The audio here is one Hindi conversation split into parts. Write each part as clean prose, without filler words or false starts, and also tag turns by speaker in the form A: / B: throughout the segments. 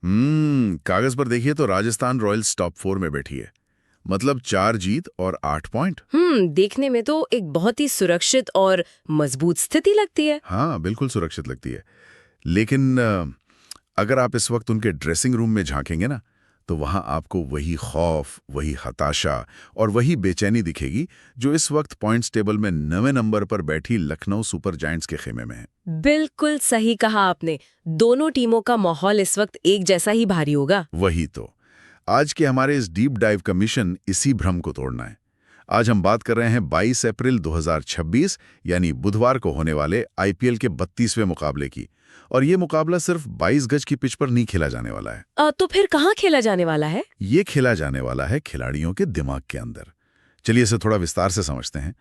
A: कागज पर देखिए तो राजस्थान रॉयल्स टॉप 4 में बैठी है। मतलब 4 जीत और 8 पॉइंट।
B: देखने में तो एक बहुत ही सुरक्षित और मजबूत स्थिति लगती है।
A: हाँ, बिल्कुल सुरक्षित लगती है। लेकिन अगर आप इस वक्त उनके ड्रेसिंग रूम में झांकेंगे ना, तो वहां आपको वही खौफ, वही हताशा और वही बेचैनी दिखेगी जो इस वक्त पॉइंट्स टेबल में 9वें नंबर पर बैठी लखनऊ सुपर जायंट्स के खेमे में है।
B: बिल्कुल सही कहा आपने। दोनों टीमों का माहौल इस वक्त एक जैसा ही भारी होगा।
A: वही तो। आज के हमारे इस डीप डाइव का मिशन इसी भ्रम को तोड़ना है। आज हम बात कर रहे हैं 22 अप्रैल 2026 यानी बुधवार को होने वाले आईपीएल के 32वें मुकाबले की। और ये मुकाबला सिर्फ 22 गज की पिच पर नहीं खेला जाने वाला है।
B: तो फिर कहाँ खेला जाने वाला है?
A: ये खेला जाने वाला है खिलाड़ियों के दिमाग के अंदर। चलिए इसे थोड़ा विस्तार से समझते हैं।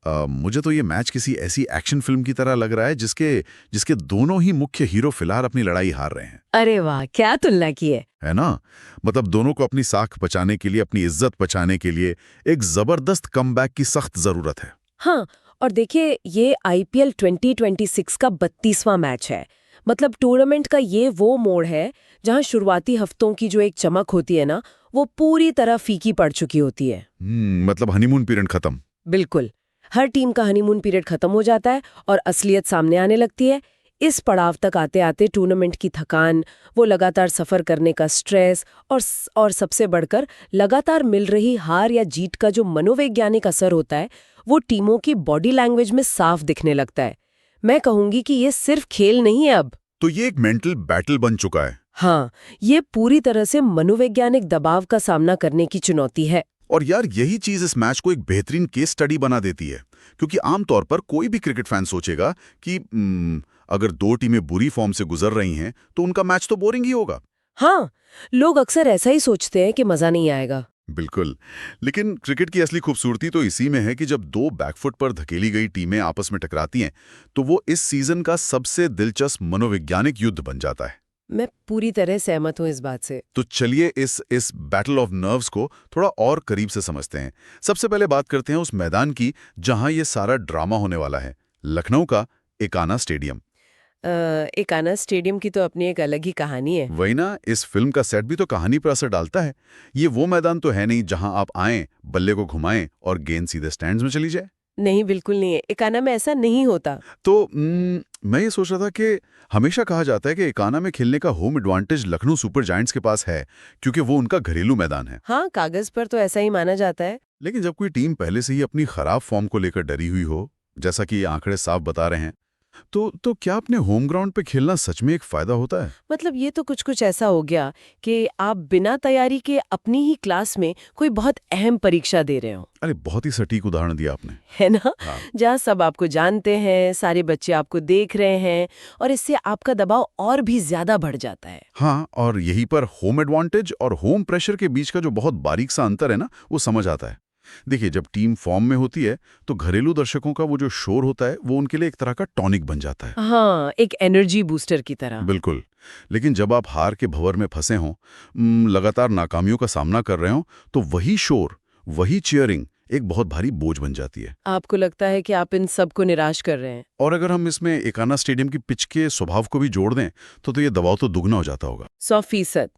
A: मुझे तो ये मैच किसी ऐसी एक्शन फिल्म की तरह लग रहा है जिसके दोनों ही मुख्य हीरो फिलहाल अपनी लड़ाई हार रहे हैं।
B: अरे वाह, क्या तुलना की है
A: ना? मतलब दोनों को अपनी साख बचाने के लिए, अपनी इज्जत बचाने के लिए एक जबरदस्त कमबैक की सख्त जरूरत है।
B: हाँ, और देखिए ये आईपीएल 2026 का 32वां मैच है। मतलब टूर्नामेंट का ये वो मोड़ है जहां शुरुआती हफ्तों की जो एक चमक होती है ना, वो पूरी तरह फीकी पड़ चुकी होती है।
A: मतलब हनीमून पीरियड खत्म।
B: बिल्कुल, हर टीम का हनीमून पीरियड खत्म हो जाता है और असलियत सामने आने लगती है। इस पड़ाव तक आते आते टूर्नामेंट की थकान, वो लगातार सफर करने का स्ट्रेस और सबसे बढ़कर लगातार मिल रही हार या जीत का जो मनोवैज्ञानिक असर होता है, वो टीमों की बॉडी लैंग्वेज में साफ दिखने लगता है। मैं कहूंगी कि ये सिर्फ खेल नहीं है अब
A: तो ये एक मेंटल बैटल बन चुका है।
B: हाँ, ये पूरी तरह से मनोवैज्ञानिक दबाव का सामना करने की चुनौती है।
A: और यार यही चीज इस मैच को एक बेहतरीन केस स्टडी बना देती है। क्योंकि आमतौर पर कोई भी क्रिकेट फैन सोचेगा कि अगर दो टीमें बुरी फॉर्म से गुजर रही हैं तो उनका मैच तो बोरिंग ही होगा।
B: हाँ, लोग अक्सर ऐसा ही सोचते हैं कि मजा नहीं आएगा।
A: बिल्कुल। लेकिन क्रिकेट की असली खूबसूरती तो इसी में है कि जब दो बैकफुट पर धकेली गई टीमें आपस में टकराती हैं तो वो इस सीजन का सबसे दिलचस्प मनोवैज्ञानिक युद्ध बन जाता है।
B: मैं पूरी तरह सहमत हूँ इस बात से।
A: तो चलिए इस बैटल ऑफ नर्व्स को थोड़ा और करीब से समझते हैं। सबसे पहले बात करते हैं उस मैदान की जहां ये सारा ड्रामा होने वाला है, लखनऊ का एकाना स्टेडियम।
B: एकाना स्टेडियम की तो अपनी एक अलग ही कहानी है।
A: वही ना, इस फिल्म का सेट भी तो कहानी पर असर डालता है। ये वो मैदान तो है नहीं जहां आप आएं, बल्ले को घुमाएं और गेंद सीधे स्टैंड्स में चली जाए।
B: नहीं, बिल्कुल नहीं है। एकाना में ऐसा नहीं होता।
A: तो मैं ये सोच रहा था कि हमेशा कहा जाता है कि एकाना में खेलने का home advantage Lucknow super giants के पास है क्योंकि वो उनका घरेलू मैदान है।
B: हाँ, कागज पर तो ऐसा ही माना जाता है।
A: लेकिन जब कोई टीम पहले से ही अपनी खराब फॉर्म को लेकर डरी हुई हो, जैसा कि ये आंकड़े साफ बता रहे हैं, तो क्या अपने होम ग्राउंड पे खेलना सच में एक फायदा होता है?
B: मतलब ये तो कुछ ऐसा हो गया कि आप बिना तैयारी के अपनी ही क्लास में कोई बहुत अहम परीक्षा दे रहे हो।
A: अरे बहुत ही सटीक उदाहरण दिया आपने।
B: है ना?
A: हाँ।
B: जहाँ सब आपको जानते हैं, सारे बच्चे आपको देख रहे हैं और इससे आपका दबाव और भी ज्यादा बढ़ जाता है।
A: हाँ, और यहीं पर होम एडवांटेज और होम प्रेशर के बीच का जो बहुत बारीक सा अंतर है ना, वो समझ आता है। देखिए, जब टीम फॉर्म में होती है तो घरेलू दर्शकों का वो जो शोर होता है वो उनके लिए एक तरह का टॉनिक बन जाता है।
B: हाँ, एक एनर्जी बूस्टर की तरह।
A: बिल्कुल। लेकिन जब आप हार के भंवर में फंसे हों, लगातार नाकामियों का सामना कर रहे हो, तो वही शोर, वही चीयरिंग एक बहुत भारी बोझ बन जाती है।
B: आपको लगता है कि आप इन सबको निराश कर रहे हैं।
A: और अगर हम इसमें एकाना स्टेडियम की पिच के स्वभाव को भी जोड़ दें तो ये दबाव तो दुगना हो जाता होगा।
B: 100%।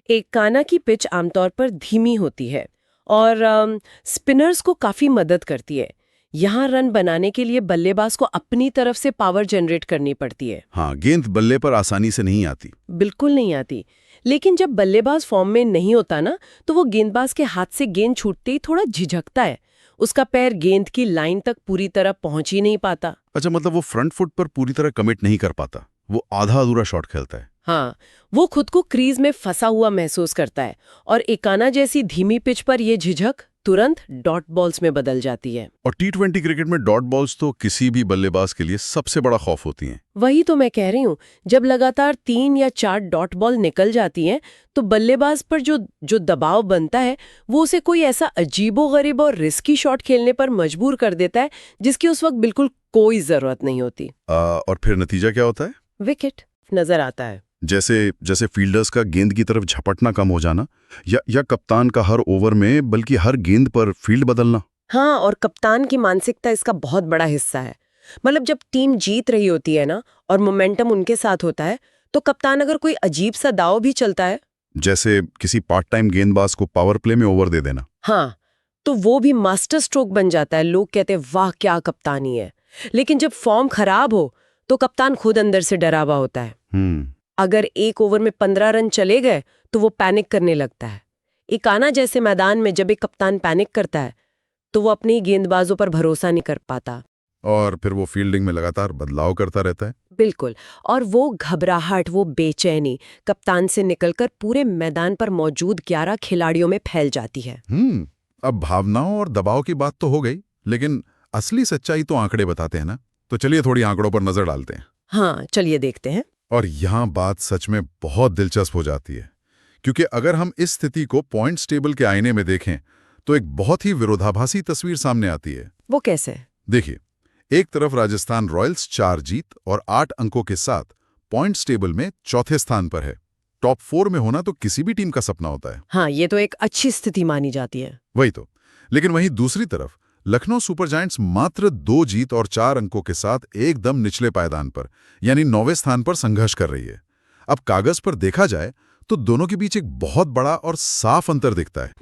B: एकाना की पिच आमतौर पर धीमी होती है और स्पिनर्स को काफी मदद करती है। यहाँ रन बनाने के लिए बल्लेबाज को अपनी तरफ से पावर जनरेट करनी पड़ती है।
A: हाँ, गेंद बल्ले पर आसानी से नहीं आती।
B: बिल्कुल नहीं आती। लेकिन जब बल्लेबाज फॉर्म में नहीं होता ना, तो वो गेंदबाज के हाथ से गेंद छूटते ही थोड़ा झिझकता है। उसका पैर गेंद की लाइन तक पूरी तरह पहुंच ही नहीं पाता।
A: अच्छा, मतलब वो फ्रंट फुट पर पूरी तरह कमिट नहीं कर पाता, वो आधा अधूरा शॉट खेलता है।
B: हाँ, वो खुद को क्रीज में फंसा हुआ महसूस करता है और एकाना जैसी धीमी पिच पर ये झिझक तुरंत डॉट बॉल्स में बदल जाती है।
A: और टी20 क्रिकेट में डॉट बॉल्स तो किसी भी बल्लेबाज के लिए सबसे बड़ा खौफ होती हैं।
B: वही तो मैं कह रही हूँ। जब लगातार 3 या 4 डॉट बॉल निकल जाती हैं, तो बल्लेबाज पर जो दबाव बनता है वो उसे कोई ऐसा अजीबोगरीब और रिस्की शॉट खेलने पर मजबूर कर देता है जिसकी उस वक्त बिल्कुल कोई जरूरत नहीं होती।
A: और फिर नतीजा क्या होता है?
B: विकेट नजर आता है।
A: जैसे फील्डर्स का गेंद की तरफ झपटना कम हो जाना, या कप्तान का हर ओवर में बल्कि हर गेंद पर फील्ड बदलना।
B: हाँ, और कप्तान की मानसिकता इसका बहुत बड़ा हिस्सा है। मतलब जब टीम जीत रही होती है ना और मोमेंटम उनके साथ होता है, तो कप्तान अगर कोई अजीब सा दाव भी चलता है,
A: जैसे किसी पार्ट टाइम गेंदबाज को पावर प्ले में ओवर दे देना।
B: हाँ, तो वो भी मास्टर स्ट्रोक बन जाता है। लोग कहते हैं वाह क्या कप्तानी है। लेकिन जब फॉर्म खराब हो तो कप्तान खुद अंदर से डरा हुआ होता है। अगर एक ओवर में 15 रन चले गए तो वो पैनिक करने लगता है। इकाना जैसे मैदान में जब एक कप्तान पैनिक करता है तो वो अपने ही गेंदबाजों पर भरोसा नहीं कर पाता,
A: और फिर वो फील्डिंग में लगातार बदलाव करता रहता है।
B: बिल्कुल। और वो घबराहट, वो बेचैनी कप्तान से निकलकर पूरे मैदान पर मौजूद 11 खिलाड़ियों में फैल जाती है।
A: अब भावनाओं और दबाव की बात तो हो गई, लेकिन असली सच्चाई तो आंकड़े बताते हैं ना। तो चलिए थोड़ी आंकड़ों पर नजर डालते हैं।
B: हाँ, चलिए देखते हैं।
A: और यहाँ बात सच में बहुत दिलचस्प हो जाती है, क्योंकि अगर हम इस स्थिति को पॉइंट्स टेबल के आईने में देखें तो एक बहुत ही विरोधाभासी तस्वीर सामने आती है।
B: वो कैसे?
A: देखिए, एक तरफ राजस्थान रॉयल्स 4 जीत और 8 अंकों के साथ पॉइंट्स टेबल में चौथे स्थान पर है। टॉप 4 में होना तो किसी भी टीम का सपना होता है।
B: हाँ, ये तो एक अच्छी स्थिति मानी जाती है।
A: वही तो। लेकिन वहीं दूसरी तरफ लखनऊ सुपर जायंट्स मात्र 2 जीत और 4 अंकों के साथ एकदम निचले पायदान पर, यानी 9वें स्थान पर संघर्ष कर रही है। अब कागज पर देखा जाए तो दोनों के बीच एक बहुत बड़ा और साफ अंतर दिखता है।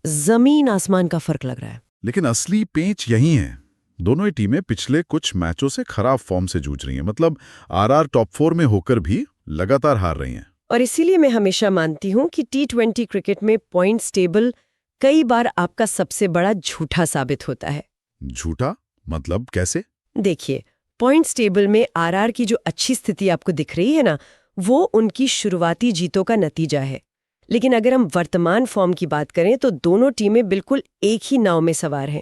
B: जमीन आसमान का फर्क लग रहा है।
A: लेकिन असली पेंच यही है। दोनों ही टीमें पिछले कुछ मैचों से खराब फॉर्म से जूझ रही हैं। मतलब आरआर टॉप 4 में होकर भी लगातार हार रही हैं।
B: और इसीलिए मैं हमेशा मानती हूँ कि T20 क्रिकेट में पॉइंट्स टेबल कई बार आपका सबसे बड़ा झूठा साबित होता है।
A: झूठा मतलब कैसे?
B: देखिए, पॉइंट्स टेबल में आरआर की जो अच्छी स्थिति आपको दिख रही है ना, वो उनकी शुरुआती जीतों का नतीजा है। लेकिन अगर हम वर्तमान फॉर्म की बात करें तो दोनों टीमें बिल्कुल एक ही नाव में सवार हैं।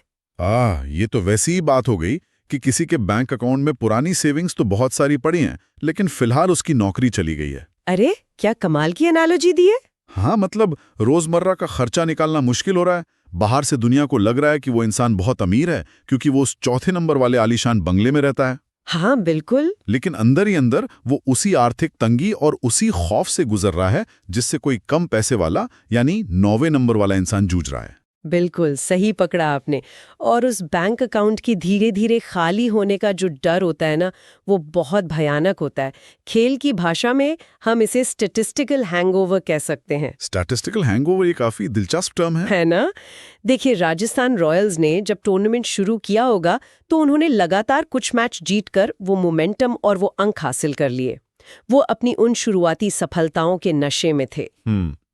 A: ये तो वैसी ही बात हो गई कि किसी के बैंक अकाउंट में पुरानी सेविंग्स तो बहुत सारी पड़ी हैं, लेकिन फिलहाल उसकी नौकरी चली गई है।
B: अरे, क्या कमाल की एनालॉजी दी है।
A: हाँ, मतलब रोजमर्रा का खर्चा निकालना मुश्किल हो रहा है। बाहर से दुनिया को लग रहा है कि वो इंसान बहुत अमीर है क्योंकि वो उस चौथे नंबर वाले आलीशान बंगले में रहता है।
B: हाँ, बिल्कुल।
A: लेकिन अंदर ही अंदर वो उसी आर्थिक तंगी और उसी खौफ से गुजर रहा है जिससे कोई कम पैसे वाला यानी 9वें नंबर वाला इंसान जूझ रहा है।
B: बिल्कुल सही पकड़ा आपने। और उस बैंक अकाउंट की धीरे धीरे खाली होने का जो डर होता है ना, वो बहुत भयानक होता है। खेल की भाषा में हम इसे स्टैटिस्टिकल हैंगओवर कह सकते हैं।
A: स्टैटिस्टिकल हैंगओवर ये काफी दिलचस्प टर्म है
B: ना? देखिए, राजस्थान रॉयल्स ने जब टूर्नामेंट शुरू किया होगा तो उन्होंने लगातार कुछ मैच जीतकर वो मोमेंटम और वो अंक हासिल कर लिए। वो अपनी उन शुरुआती सफलताओं के नशे में थे।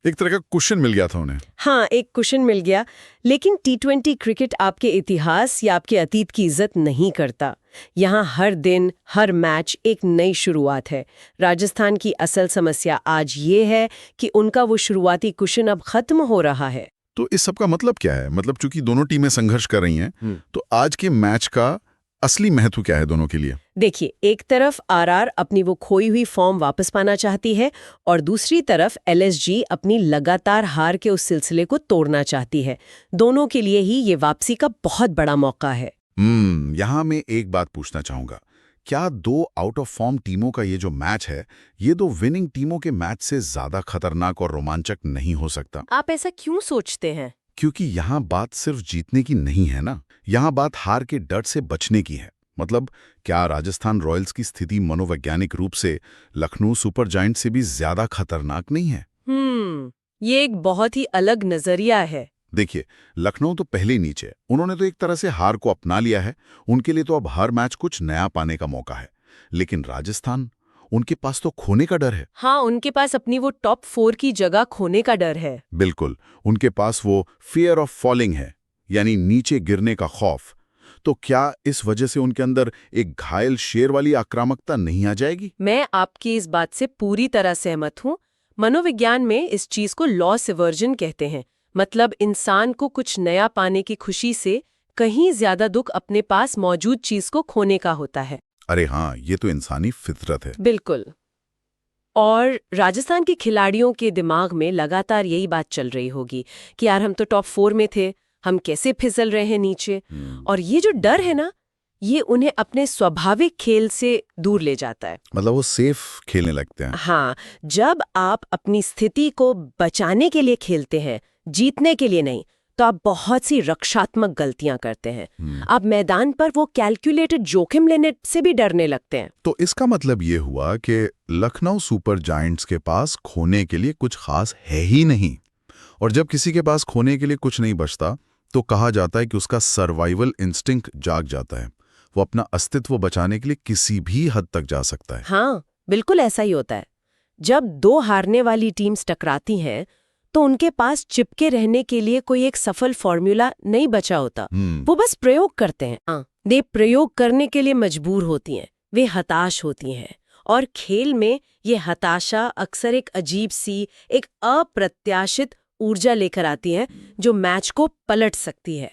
A: एक तरह का कुशन मिल गया था उन्हें।
B: हाँ, एक कुशन मिल गया। लेकिन T20 क्रिकेट आपके इतिहास या आपके अतीत की इज्जत नहीं करता। यहाँ हर दिन, हर मैच एक नई शुरुआत है। राजस्थान की असल समस्या आज ये है कि उनका वो शुरुआती कुशन अब खत्म हो रहा है।
A: तो इस सब का मतलब क्या है? मतलब चूंकि दोनों टीमें संघर्ष कर रही हैं, तो आज के मैच का असली महत्व क्या है दोनों के लिए?
B: देखिए, एक तरफ आरआर अपनी वो खोई हुई फॉर्म वापस पाना चाहती है और दूसरी तरफ एलएसजी अपनी लगातार हार के उस सिलसिले को तोड़ना चाहती है। दोनों के लिए ही ये वापसी का बहुत बड़ा मौका है।
A: यहाँ मैं एक बात पूछना चाहूंगा। क्या 2 आउट ऑफ फॉर्म टीमों का ये जो मैच है, ये 2 विनिंग टीमों के मैच से ज्यादा खतरनाक और रोमांचक नहीं हो सकता?
B: आप ऐसा क्यों सोचते हैं?
A: क्योंकि यहाँ बात सिर्फ जीतने की नहीं है ना, यहाँ बात हार के डर से बचने की है। मतलब क्या राजस्थान रॉयल्स की स्थिति मनोवैज्ञानिक रूप से लखनऊ सुपर जायंट से भी ज्यादा खतरनाक नहीं है?
B: ये एक बहुत ही अलग नजरिया है।
A: देखिए, लखनऊ तो पहले ही नीचे है। उन्होंने तो एक तरह से हार को अपना लिया है। उनके लिए तो अब हर मैच कुछ नया पाने का मौका है। लेकिन राजस्थान, उनके पास तो खोने का डर है।
B: हाँ, उनके पास अपनी वो टॉप 4 की जगह खोने का डर है।
A: बिल्कुल, उनके पास वो फियर ऑफ फॉलिंग है, यानी नीचे गिरने का खौफ। तो क्या इस वजह से उनके अंदर एक घायल शेर वाली आक्रामकता नहीं आ जाएगी?
B: मैं आपकी इस बात से पूरी तरह सहमत हूँ। मनोविज्ञान में इस चीज को लॉस एवर्जन कहते हैं। मतलब इंसान को कुछ नया पाने की खुशी से कहीं ज्यादा दुख अपने पास मौजूद चीज को खोने का होता है।
A: अरे हाँ, ये तो इंसानी फितरत है।
B: बिल्कुल। और राजस्थान के खिलाड़ियों के दिमाग में लगातार यही बात चल रही होगी कि यार हम तो टॉप 4 में थे, हम कैसे फिसल रहे हैं नीचे। और ये जो डर है ना, ये उन्हें अपने स्वाभाविक खेल से दूर ले जाता है।
A: मतलब वो सेफ खेलने लगते हैं।
B: हाँ, जब आप अपनी स्थिति को बचाने के लिए खेलते हैं, जीतने के लिए नहीं, तो आप बहुत सी रक्षात्मक गलतियां करते हैं। आप मैदान पर वो कैलकुलेटेड जोखिम लेने से भी डरने लगते हैं।
A: तो इसका मतलब ये हुआ कि लखनऊ सुपर जायंट्स के पास खोने के लिए कुछ खास है ही नहीं, और जब किसी के पास खोने के लिए कुछ नहीं बचता तो कहा जाता है कि उसका सर्वाइवल इंस्टिंक्ट जाग जाता है। वो अपना अस्तित्व बचाने के लिए किसी भी हद तक जा सकता है।
B: हाँ, बिल्कुल ऐसा ही होता है। जब दो हारने वाली टीम्स टकराती हैं तो उनके पास चिपके रहने के लिए कोई एक सफल फॉर्मूला नहीं बचा होता। वो बस प्रयोग करते हैं। वे प्रयोग करने के लिए मजबूर होती हैं, वे हताश होती हैं, और खेल में ये हताशा अक्सर एक अजीब सी, एक अप्रत्याशित ऊर्जा लेकर आती है जो मैच को पलट सकती है।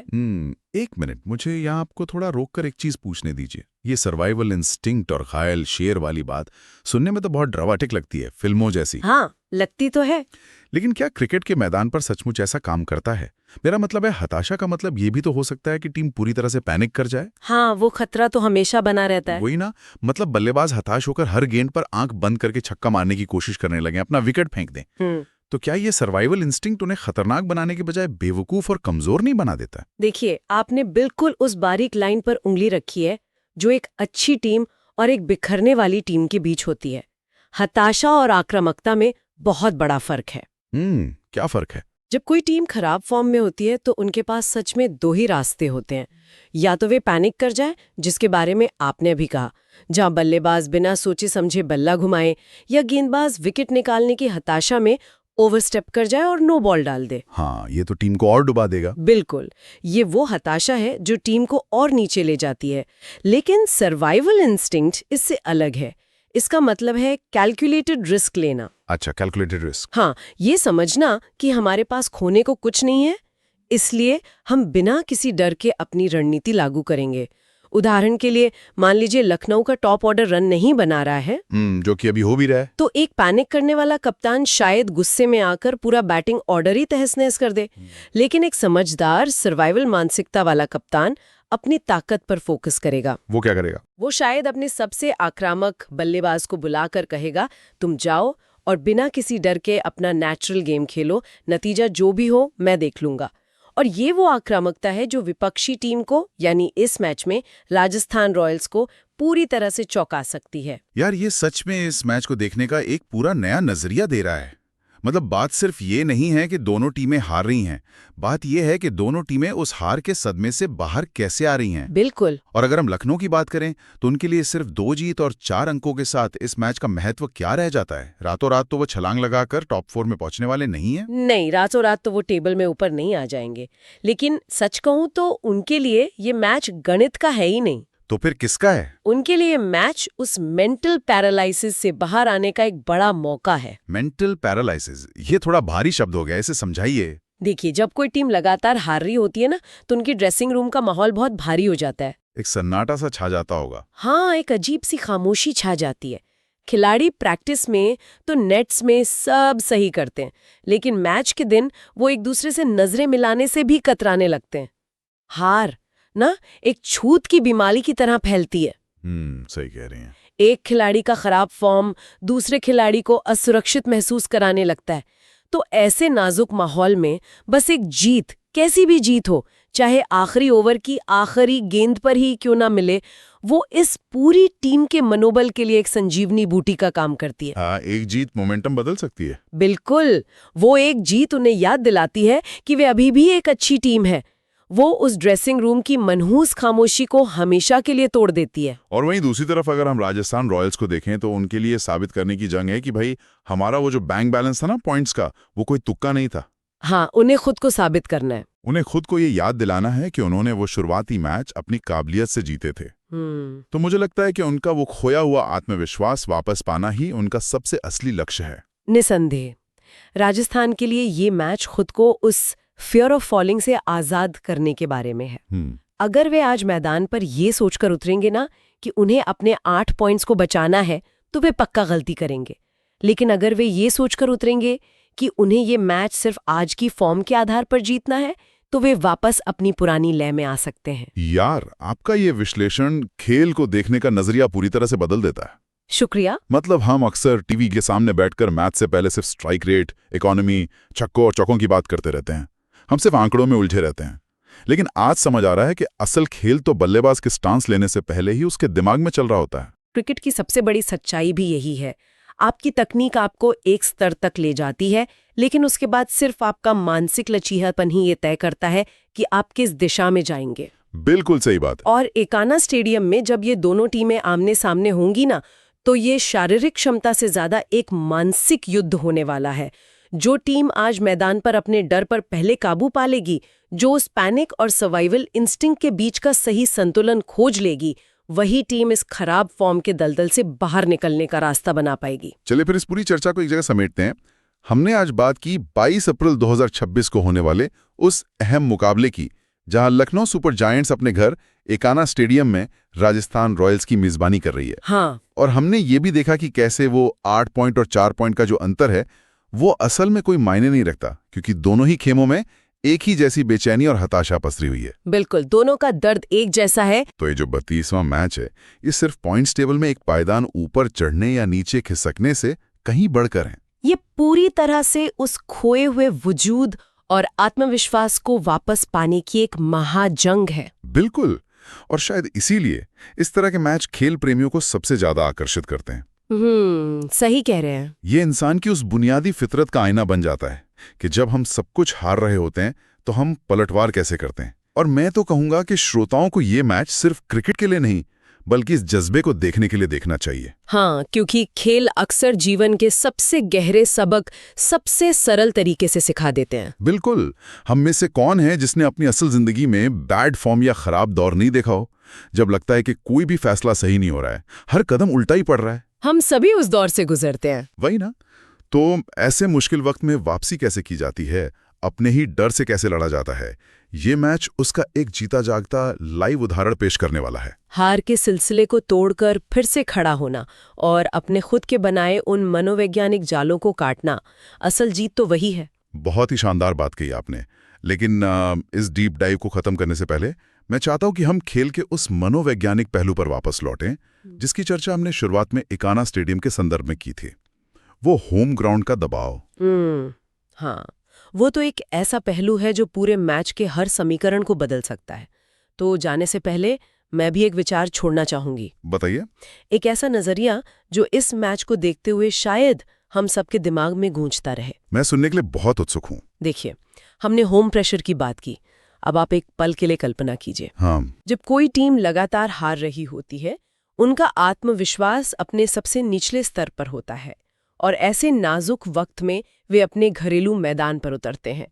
A: एक मिनट, मुझे यहाँ आपको थोड़ा रोककर एक चीज पूछने दीजिए। ये सर्वाइवल इंस्टिंक्ट और घायल शेर वाली बात सुनने में तो बहुत ड्रामेटिक लगती है, फिल्मों जैसी।
B: हाँ, लगती तो है।
A: लेकिन क्या क्रिकेट के मैदान पर सचमुच ऐसा काम करता है? मेरा मतलब है, हताशा का मतलब ये भी तो हो सकता है कि टीम पूरी तरह से पैनिक कर जाए।
B: हाँ, वो खतरा तो हमेशा बना रहता है।
A: वही ना, मतलब बल्लेबाज हताश होकर हर गेंद पर आंख बंद करके छक्का मारने की कोशिश करने लगे, अपना विकेट फेंक दें। तो क्या ये सर्वाइवल इंस्टिंक्ट उन्हें खतरनाक बनाने के बजाय बेवकूफ और कमजोर नहीं बना देता?
B: देखिए, आपने बिल्कुल उस बारीक लाइन पर उंगली रखी है जो एक अच्छी टीम और एक बिखरने वाली टीम के बीच होती है। हताशा और आक्रामकता में बहुत बड़ा फर्क है।
A: क्या फर्क है?
B: जब कोई टीम खराब फॉर्म में होती है तो उनके पास सच में दो ही रास्ते होते हैं। या तो वे पैनिक कर जाए, जिसके बारे में आपने अभी कहा, जहां बल्लेबाज बिना सोचे समझे बल्ला घुमाए, या गेंदबाज विकेट निकालने की हताशा में ओवरस्टेप कर जाए और नो बॉल डाल दे।
A: हाँ, ये तो टीम को और डुबा देगा।
B: बिल्कुल, ये वो हताशा है जो टीम को और नीचे ले जाती है। लेकिन सर्वाइवल इंस्टिंक्ट इससे अलग है। इसका मतलब है कैलकुलेटेड रिस्क लेना।
A: अच्छा, कैलकुलेटेड रिस्क।
B: हाँ, ये समझना कि हमारे पास खोने को कुछ नहीं है, इसलिए हम बिना किसी डर के अपनी रणनीति लागू करेंगे। उदाहरण के लिए, मान लीजिए लखनऊ का टॉप ऑर्डर रन नहीं बना रहा है,
A: जो कि अभी हो भी रहा है,
B: तो एक पैनिक करने वाला कप्तान शायद गुस्से में आकर पूरा बैटिंग ऑर्डर ही तहस-नहस कर दे। लेकिन एक समझदार सर्वाइवल मानसिकता वाला कप्तान अपनी ताकत पर फोकस करेगा।
A: वो क्या करेगा?
B: वो शायद अपने सबसे आक्रामक बल्लेबाज को बुलाकर कहेगा, तुम जाओ और बिना किसी डर के अपना नेचुरल गेम खेलो, नतीजा जो भी हो मैं देख लूंगा। और ये वो आक्रामकता है जो विपक्षी टीम को, यानी इस मैच में राजस्थान रॉयल्स को, पूरी तरह से चौंका सकती है।
A: यार, ये सच में इस मैच को देखने का एक पूरा नया नजरिया दे रहा है। मतलब बात सिर्फ ये नहीं है कि दोनों टीमें हार रही हैं, बात ये है कि दोनों टीमें उस हार के सदमे से बाहर कैसे आ रही हैं।
B: बिल्कुल।
A: और अगर हम लखनऊ की बात करें तो उनके लिए सिर्फ 2 जीत और 4 अंकों के साथ इस मैच का महत्व क्या रह जाता है? रातों रात तो वो छलांग लगाकर टॉप 4 में पहुंचने वाले नहीं है।
B: नहीं, रातों रात तो वो टेबल में ऊपर नहीं आ जाएंगे। लेकिन सच कहूं तो उनके लिए ये मैच गणित का है ही नहीं।
A: तो फिर किसका है?
B: उनके लिए मैच उस मेंटल पैरालिसिस से बाहर आने का एक बड़ा मौका है।
A: मेंटल पैरालिसिस, ये थोड़ा भारी शब्द हो गया, इसे समझाइए।
B: देखिए, जब कोई टीम लगातार हार रही होती है ना, तो उनकी ड्रेसिंग रूम का माहौल बहुत भारी हो जाता है।
A: एक सन्नाटा सा छा जाता होगा।
B: हाँ, एक अजीब सी खामोशी छा जाती है। खिलाड़ी प्रैक्टिस में तो नेट्स में सब सही करते हैं, लेकिन मैच के दिन वो एक दूसरे से नजरें मिलाने से भी कतराने लगते हैं। हार ना एक छूत की बीमारी की तरह फैलती है।
A: सही कह रही हैं।
B: एक खिलाड़ी का खराब फॉर्म दूसरे खिलाड़ी को असुरक्षित महसूस कराने लगता है। तो ऐसे नाजुक माहौल में बस एक जीत, कैसी भी जीत हो, चाहे आखिरी ओवर की आखिरी गेंद पर ही क्यों ना मिले, वो इस पूरी टीम के मनोबल के लिए एक संजीवनी बूटी का काम करती है।
A: हाँ, एक जीत मोमेंटम बदल सकती है।
B: बिल्कुल, वो एक जीत उन्हें याद दिलाती है कि वे अभी भी एक अच्छी टीम है। वो उस ड्रेसिंग रूम की मनहूस खामोशी को हमेशा के लिए तोड़ देती है।
A: और वहीं दूसरी तरफ अगर हम राजस्थान रॉयल्स को देखें तो उनके लिए साबित करने की जंग है कि भाई, हमारा वो जो बैंक बैलेंस था ना पॉइंट्स का, वो कोई तुक्का नहीं था।
B: हाँ, उन्हें खुद को साबित करना है।
A: उन्हें खुद को ये याद दिलाना है कि उन्होंने वो शुरुआती मैच अपनी काबिलियत से जीते थे। तो मुझे लगता है कि उनका वो खोया हुआ आत्मविश्वास वापस पाना ही उनका सबसे असली लक्ष्य है।
B: निसंदेह, राजस्थान के लिए ये मैच खुद को उस फियर ऑफ फॉलिंग से आजाद करने के बारे में है। अगर वे आज मैदान पर ये सोचकर उतरेंगे ना कि उन्हें अपने 8 पॉइंट्स को बचाना है, तो वे पक्का गलती करेंगे। लेकिन अगर वे ये सोचकर उतरेंगे कि उन्हें ये मैच सिर्फ आज की फॉर्म के आधार पर जीतना है, तो वे वापस अपनी पुरानी लय में आ सकते हैं।
A: यार, आपका ये विश्लेषण खेल को देखने का नजरिया पूरी तरह से बदल देता है।
B: शुक्रिया।
A: मतलब हम अक्सर टीवी के सामने बैठकर मैच से पहले सिर्फ स्ट्राइक रेट, इकोनॉमी, छक्कों और चौकों की बात करते रहते हैं।
C: हम सिर्फ आंकड़ों में उलझे रहते हैं। लेकिन आज समझ आ रहा है कि असल खेल तो बल्लेबाज के स्टांस लेने से पहले ही उसके दिमाग में चल रहा होता है।
B: क्रिकेट की सबसे बड़ी सच्चाई भी यही है। आपकी तकनीक आपको एक स्तर तक ले जाती है, लेकिन उसके बाद सिर्फ आपका मानसिक लचीलापन ही ये तय करता है कि आप किस दिशा में जाएंगे।
C: बिल्कुल सही बात है।
B: और एकाना स्टेडियम में जब ये दोनों टीमें आमने सामने होंगी ना, तो ये शारीरिक क्षमता से ज्यादा एक मानसिक युद्ध होने वाला है। जो टीम आज मैदान पर अपने डर पर पहले काबू पा लेगी, जो उस पैनिक और सर्वाइवल इंस्टिंक्ट के बीच का सही संतुलन खोज लेगी, वही टीम इस खराब फॉर्म के दलदल से बाहर निकलने का रास्ता बना पाएगी।
C: चलिए फिर इस पूरी चर्चा को एक जगह समेटते हैं। हमने आज बात की 22 अप्रैल 2026 को होने वाले उस अहम मुकाबले की, जहां लखनऊ सुपर जायंट्स अपने घर एकाना स्टेडियम में राजस्थान रॉयल्स की मेजबानी कर रही है।
B: हाँ,
C: और हमने ये भी देखा कि कैसे वो 8 पॉइंट और 4 पॉइंट का जो अंतर है वो असल में कोई मायने नहीं रखता, क्योंकि दोनों ही खेमों में एक ही जैसी बेचैनी और हताशा पसरी हुई है।
B: बिल्कुल, दोनों का दर्द एक जैसा है।
C: तो ये जो 32वां मैच है, ये सिर्फ पॉइंट्स टेबल में एक पायदान ऊपर चढ़ने या नीचे खिसकने से कहीं बढ़कर है।
B: ये पूरी तरह से उस खोए हुए वजूद और आत्मविश्वास को वापस पाने की एक महाजंग है।
C: बिल्कुल, और शायद इसीलिए इस तरह के मैच खेल प्रेमियों को सबसे ज्यादा आकर्षित करते हैं।
B: सही कह रहे हैं।
C: ये इंसान की उस बुनियादी फितरत का आईना बन जाता है कि जब हम सब कुछ हार रहे होते हैं तो हम पलटवार कैसे करते हैं। और मैं तो कहूंगा कि श्रोताओं को ये मैच सिर्फ क्रिकेट के लिए नहीं, बल्कि इस जज्बे को देखने के लिए देखना चाहिए।
B: हाँ, क्योंकि खेल अक्सर जीवन के सबसे गहरे सबक सबसे सरल तरीके से सिखा देते हैं।
C: बिल्कुल, हम में से कौन है जिसने अपनी असल जिंदगी में बैड फॉर्म या खराब दौर नहीं देखा हो, जब लगता है कि कोई भी फैसला सही नहीं हो रहा है, हर कदम उल्टा ही पड़ रहा है।
B: हम सभी उस दौर से गुजरते हैं।
C: वही ना। तो ऐसे मुश्किल वक्त में वापसी कैसे की जाती है, अपने ही डर से कैसे लड़ा जाता है, ये मैच उसका एक जीता जागता लाइव उदाहरण पेश करने वाला है।
B: हार के सिलसिले को तोड़कर फिर से खड़ा होना और अपने खुद के बनाए उन मनोवैज्ञानिक जालों को काटना, असल जीत तो वही है।
C: बहुत ही शानदार बात कही आपने। लेकिन इस डीप डाइव को खत्म करने से पहले मैं चाहता हूं कि हम खेल के उस मनोवैज्ञानिक पहलू पर वापस लौटें, जिसकी चर्चा हमने शुरुआत में एकाना स्टेडियम के संदर्भ में की थी। वो होम ग्राउंड का दबाव।
B: हाँ, वो तो एक ऐसा पहलू है जो पूरे मैच के हर समीकरण को बदल सकता है। तो जाने से पहले मैं भी एक विचार छोड़ना चाहूंगी।
C: बताइए।
B: एक ऐसा नजरिया जो इस मैच को देखते हुए शायद हम सबके दिमाग में गूंजता रहे।
C: मैं सुनने के लिए बहुत उत्सुक हूं।
B: देखिए, हमने होम प्रेशर की बात की। अब आप एक पल के लिए कल्पना कीजिए।
C: हाँ,
B: जब कोई टीम लगातार हार रही होती है, उनका आत्मविश्वास अपने सबसे निचले स्तर पर होता है और ऐसे नाजुक वक्त में वे अपने घरेलू मैदान पर उतरते हैं।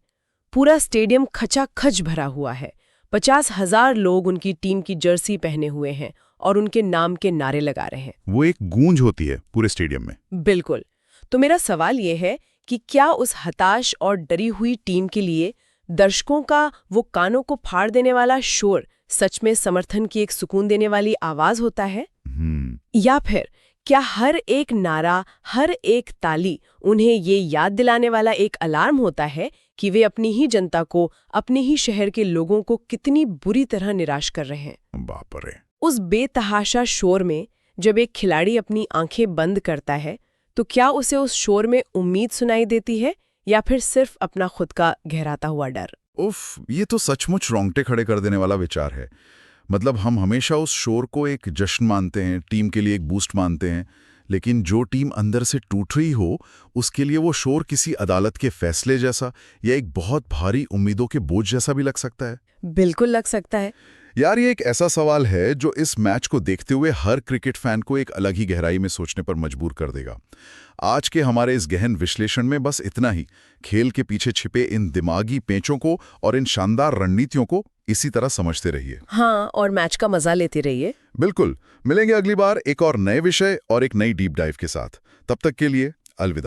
B: पूरा स्टेडियम खचाखच भरा हुआ है। 50,000 लोग उनकी टीम की जर्सी पहने हुए हैं और उनके नाम के नारे लगा रहे हैं।
C: वो एक गूंज होती है पूरे स्टेडियम में।
B: बिल्कुल। तो मेरा सवाल ये है कि क्या उस हताश और डरी हुई टीम के लिए दर्शकों का वो कानों को फाड़ देने वाला शोर सच में समर्थन की एक सुकून देने वाली आवाज होता है? या फिर क्या हर एक नारा, हर एक ताली उन्हें ये याद दिलाने वाला एक अलार्म होता है कि वे अपनी ही जनता को, अपने ही शहर के लोगों को कितनी बुरी तरह निराश कर रहे हैं?
C: बाप रे।
B: उस बेतहाशा शोर में जब एक खिलाड़ी अपनी आंखें बंद करता है, तो क्या उसे उस शोर में उम्मीद सुनाई देती है या फिर सिर्फ अपना खुद का गहराता हुआ डर?
C: उफ, ये तो सचमुच रोंगटे खड़े कर देने वाला विचार है। मतलब हम हमेशा उस शोर को एक जश्न मानते हैं, टीम के लिए एक बूस्ट मानते हैं, लेकिन जो टीम अंदर से टूट रही हो, उसके लिए वो शोर किसी अदालत के फैसले जैसा या एक बहुत भारी उम्मीदों के बोझ जैसा भी लग सकता है।
B: बिल्कुल लग सकता है।
C: यार, ये एक ऐसा सवाल है जो इस मैच को देखते हुए हर क्रिकेट फैन को एक अलग ही गहराई में सोचने पर मजबूर कर देगा। आज के हमारे इस गहन विश्लेषण में बस इतना ही। खेल के पीछे छिपे इन दिमागी पेंचों को और इन शानदार रणनीतियों को इसी तरह समझते रहिए।
B: हाँ, और मैच का मजा लेते रहिए।
C: बिल्कुल। मिलेंगे अगली बार एक और नए विषय और एक नई डीप डाइव के साथ। तब तक के लिए अलविदा।